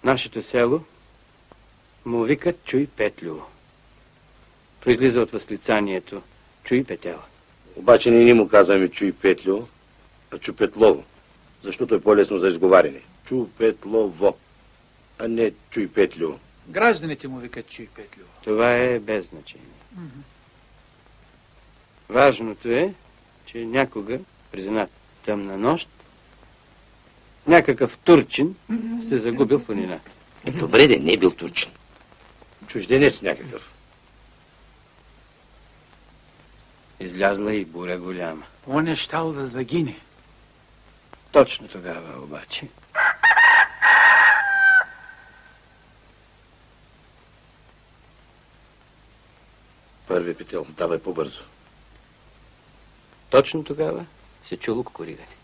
Нашето село му викат Чуй Петлюво. Произлиза от възклицанието Чуй Петела. Обаче ние не му казваме Чуй Петлюво, а Чупетлово, защото е по-лесно за изговаряне. Чупетлово, а не Чуй Петлюво. Гражданите му викат Чуй Петлюво. Това е без значение. Важното е, че някога, през една тъмна нощ, някакъв турчин се загубил в планината. Добре, не е бил турчин. Чужденец някакъв. Излязла и буря голяма. Он е щал да загине. Точно тогава обаче Първи Петел, давай по-бързо. точно тогава се чуло кукуригане.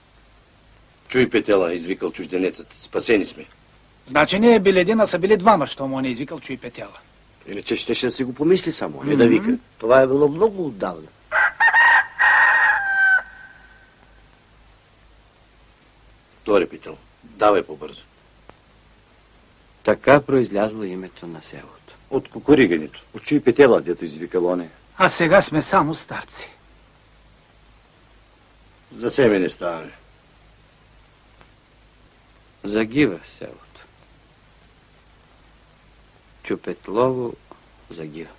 Чуй Петела, извикал чужденецът. Спасени сме. Значи не е бил един, а са били двама, що му не извикал Чуй Петела. Иначе ще си го помисли само, не да вика. Това е било много отдавна. Втори Петел, давай по-бързо. Така произлязло името на селото. От кукуригането. От Чуй Петела, дето извикал оне. А сега сме само старци. За себе не ставаме. Загива селото. Чупетлово загива.